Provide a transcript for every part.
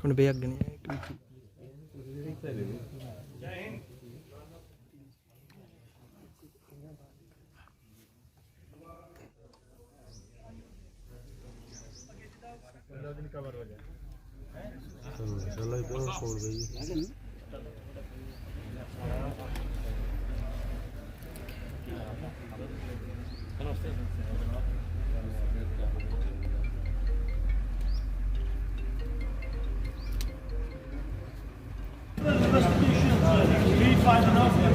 Minute भैया अग्गे नहीं आए। We find enough that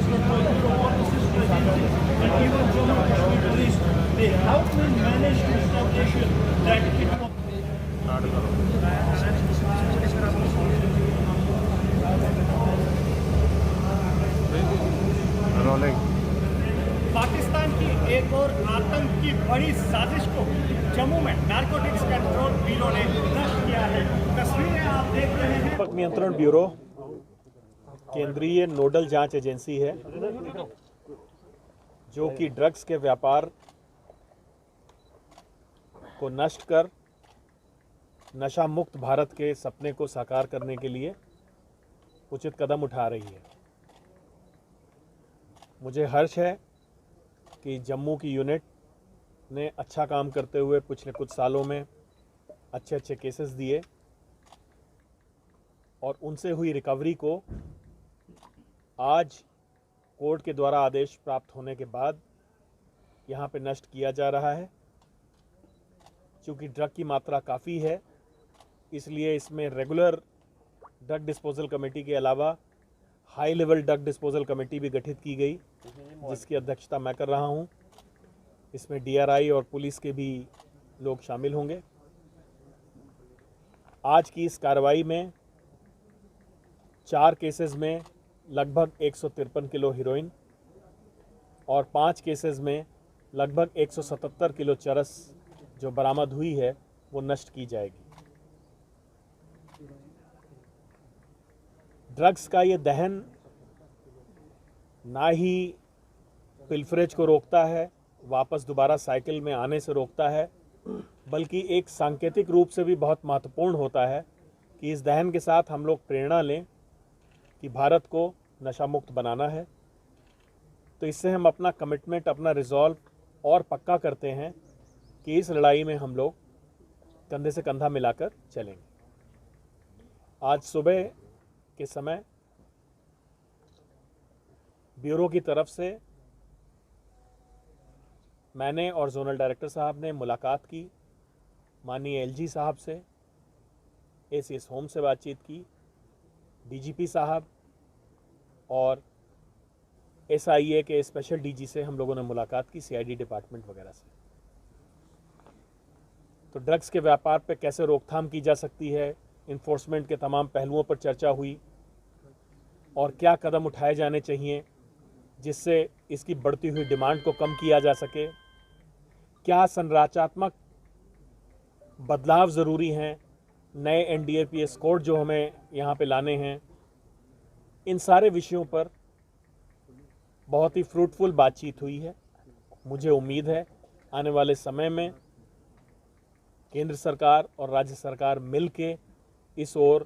even Jammu and Kashmir police, they help me manage the establishment that it was. Pakistan की एक और आतंक की बड़ी साजिश को जम्मू में नारकोटिक्स कंट्रोल ब्यूरो ने नष्ट किया है। तस्वीरें आप देख रहे हैं। व्यापक नियंत्रण ब्यूरो केंद्रीय नोडल जांच एजेंसी है जो कि ड्रग्स के व्यापार को नष्ट कर नशा मुक्त भारत के सपने को साकार करने के लिए उचित कदम उठा रही है। मुझे हर्ष है कि जम्मू की यूनिट ने अच्छा काम करते हुए पिछले कुछ सालों में अच्छे केसेस दिए और उनसे हुई रिकवरी को आज कोर्ट के द्वारा आदेश प्राप्त होने के बाद यहाँ पे नष्ट किया जा रहा है। चूँकि ड्रग की मात्रा काफ़ी है इसलिए इसमें रेगुलर ड्रग डिस्पोजल कमेटी के अलावा high level drug disposal committee भी गठित की गई जिसकी अध्यक्षता मैं कर रहा हूँ। इसमें DRI और पुलिस के भी लोग शामिल होंगे। आज की इस कार्रवाई में 4 केसेस में लगभग 153 किलो हीरोइन और 5 केसेस में लगभग 177 किलो चरस जो बरामद हुई है वो नष्ट की जाएगी। ड्रग्स का ये दहन ना ही पिल्फरेज को रोकता है, वापस दोबारा साइकिल में आने से रोकता है, बल्कि एक सांकेतिक रूप से भी बहुत महत्वपूर्ण होता है कि इस दहन के साथ हम लोग प्रेरणा लें कि भारत को नशा मुक्त बनाना है। तो इससे हम अपना कमिटमेंट, अपना रिजॉल्व और पक्का करते हैं कि इस लड़ाई में हम लोग कंधे से कंधा मिलाकर चलेंगे। आज सुबह के समय ब्यूरो की तरफ से मैंने और जोनल डायरेक्टर साहब ने मुलाकात की, माननीय LG साहब से, ACS होम से बातचीत की, DGP साहब और SIA के स्पेशल DG से हम लोगों ने मुलाकात की, CID डिपार्टमेंट वगैरह से। तो ड्रग्स के व्यापार पे कैसे रोकथाम की जा सकती है, इन्फोर्समेंट के तमाम पहलुओं पर चर्चा हुई और क्या कदम उठाए जाने चाहिए जिससे इसकी बढ़ती हुई डिमांड को कम किया जा सके, क्या संरचनात्मक बदलाव ज़रूरी हैं, नए NDPS कोड जो हमें यहाँ पे लाने हैं। इन सारे विषयों पर बहुत ही फ्रूटफुल बातचीत हुई है। मुझे उम्मीद है आने वाले समय में केंद्र सरकार और राज्य सरकार मिल के इस ओर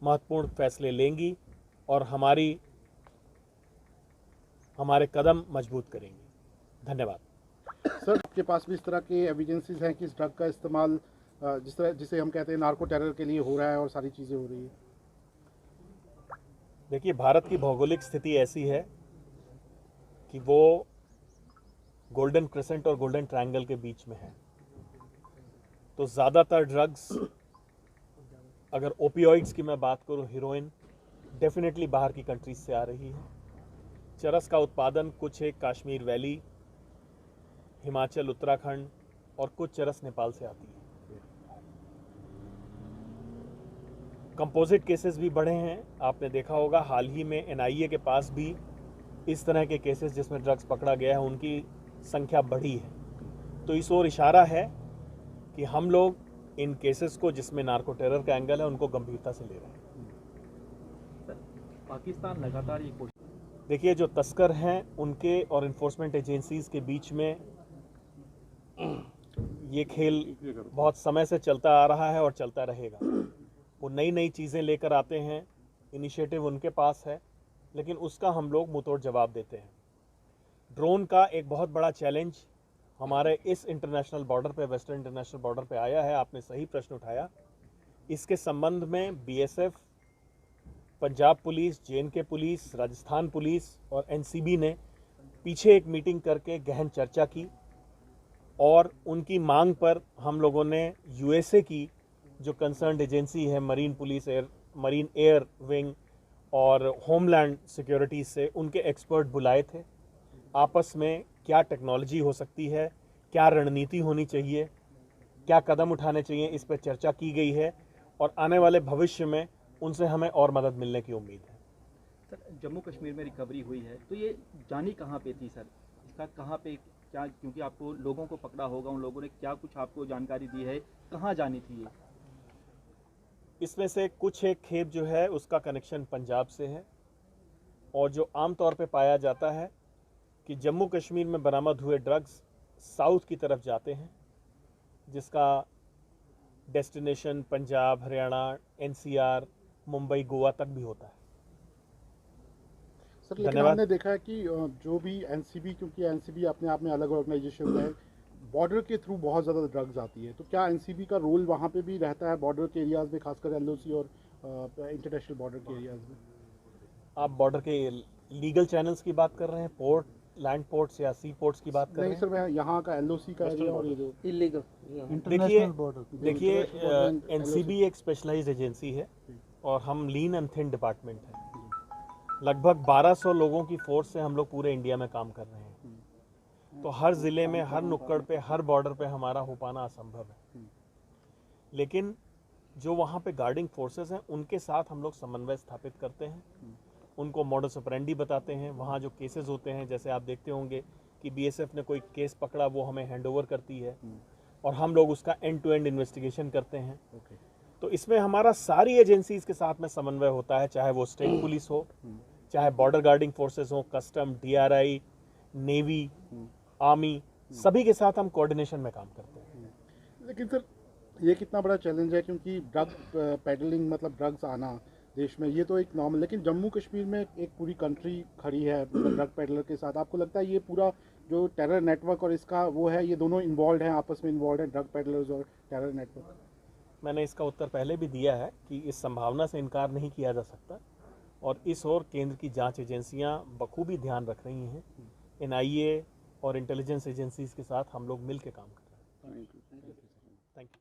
महत्वपूर्ण फैसले लेंगी और हमारे कदम मजबूत करेंगी। धन्यवाद। सर, आपके पास भी इस तरह के एविडेंसेस हैं कि इस ड्रग का इस्तेमाल जिसे हम कहते हैं नार्को टेरर के लिए हो रहा है और सारी चीज़ें हो रही है? देखिए, भारत की भौगोलिक स्थिति ऐसी है कि वो गोल्डन क्रेसेंट और गोल्डन ट्रायंगल के बीच में है। तो ज़्यादातर ड्रग्स, अगर ओपियोइड्स की मैं बात करूं, हीरोइन डेफिनेटली बाहर की कंट्रीज से आ रही है। चरस का उत्पादन कुछ एक कश्मीर वैली, हिमाचल, उत्तराखंड और कुछ चरस नेपाल से आती है। कंपोजिट केसेस भी बढ़े हैं। आपने देखा होगा हाल ही में NIA के पास भी इस तरह के केसेस जिसमें ड्रग्स पकड़ा गया है उनकी संख्या बढ़ी है। तो इस ओर इशारा है कि हम लोग इन केसेस को जिसमें नार्को टेरर का एंगल है उनको गंभीरता से ले रहे हैं। पाकिस्तान लगातार ये कोशिश, देखिए, जो तस्कर हैं उनके और इन्फोर्समेंट एजेंसीज के बीच में ये खेल बहुत समय से चलता आ रहा है और चलता रहेगा। वो नई नई चीज़ें लेकर आते हैं, इनिशिएटिव उनके पास है, लेकिन उसका हम लोग मुंहतोड़ जवाब देते हैं। ड्रोन का एक बहुत बड़ा चैलेंज हमारे इस इंटरनेशनल बॉर्डर पे, वेस्टर्न इंटरनेशनल बॉर्डर पे आया है। आपने सही प्रश्न उठाया। इसके संबंध में BSF, Punjab police, JNK police, Rajasthan police और एनसीबी ने पीछे एक मीटिंग करके गहन चर्चा की और उनकी मांग पर हम लोगों ने यूएसए की जो कंसर्न्ड एजेंसी है, मरीन एयर विंग और होमलैंड सिक्योरिटी से, उनके एक्सपर्ट बुलाए थे। आपस में क्या टेक्नोलॉजी हो सकती है, क्या रणनीति होनी चाहिए, क्या कदम उठाने चाहिए, इस पर चर्चा की गई है और आने वाले भविष्य में उनसे हमें और मदद मिलने की उम्मीद है। सर, जम्मू कश्मीर में रिकवरी हुई है तो ये जानी कहाँ पे थी सर? इसका कहाँ पे क्या, क्योंकि आपको लोगों को पकड़ा होगा, उन लोगों ने क्या कुछ आपको जानकारी दी है, कहाँ जानी थी ये? इसमें से कुछ एक खेप जो है उसका कनेक्शन पंजाब से है और जो आमतौर पे पाया जाता है कि जम्मू कश्मीर में बरामद हुए ड्रग्स साउथ की तरफ जाते हैं, जिसका डेस्टिनेशन पंजाब, हरियाणा, एनसीआर, मुंबई, गोवा तक भी होता है। सर, लेकिन धन्यवाद। हमने देखा है कि जो भी एनसीबी, क्योंकि एनसीबी अपने आप में अलग ऑर्गेनाइजेशन है, बॉर्डर के थ्रू बहुत ज़्यादा ड्रग्स आती है, तो क्या एनसीबी का रोल वहाँ पे भी रहता है बॉर्डर के एरियाज़ में, खासकर एलओसी और इंटरनेशनल बॉर्डर के एरियाज़ में? आप बॉर्डर के लीगल चैनल्स की बात कर रहे हैं, पोर्ट, लैंड पोर्ट्स या सी पोर्ट्स की बात कर रहे नहीं हैं? सर, मैं यहाँ का एलओसी का एरिया और ये जो देखिए एनसीबी एक स्पेशलाइज्ड एजेंसी है और हम लीन एंड थिन डिपार्टमेंट है। लगभग 1200 लोगों की फोर्स से हम लोग पूरे इंडिया में काम कर रहे हैं, तो हर ज़िले में, हर नुक्कड़ पे, हर बॉर्डर पे हमारा हो पाना असंभव है। लेकिन जो वहाँ पे गार्डिंग फोर्सेस हैं उनके साथ हम लोग समन्वय स्थापित करते हैं, उनको मॉडस ऑपरेंडी बताते हैं। वहाँ जो केसेस होते हैं, जैसे आप देखते होंगे कि बीएसएफ ने कोई केस पकड़ा, वो हमें हैंडओवर करती है और हम लोग उसका एंड टू एंड इन्वेस्टिगेशन करते हैं। तो इसमें हमारा सारी एजेंसीज के साथ में समन्वय होता है, चाहे वो स्टेट पुलिस हो, चाहे बॉर्डर गार्डिंग फोर्सेस हो, कस्टम, डीआरआई, नेवी, आर्मी, सभी के साथ हम कोऑर्डिनेशन में काम करते हैं। लेकिन सर, ये कितना बड़ा चैलेंज है, क्योंकि ड्रग पेडलिंग, मतलब ड्रग्स आना देश में, ये तो एक नॉर्मल, लेकिन जम्मू कश्मीर में एक पूरी कंट्री खड़ी है ड्रग पेडलर के साथ। आपको लगता है ये पूरा जो टेरर नेटवर्क और इसका वो है, ये दोनों इन्वॉल्व हैं, आपस में इन्वॉल्व हैं, ड्रग पेडलर्स और टेरर नेटवर्क? मैंने इसका उत्तर पहले भी दिया है कि इस संभावना से इनकार नहीं किया जा सकता और इस ओर केंद्र की जांच एजेंसियां बखूबी ध्यान रख रही हैं। एनआईए और इंटेलिजेंस एजेंसीज के साथ हम लोग मिल के काम कर रहे हैं। Thank you.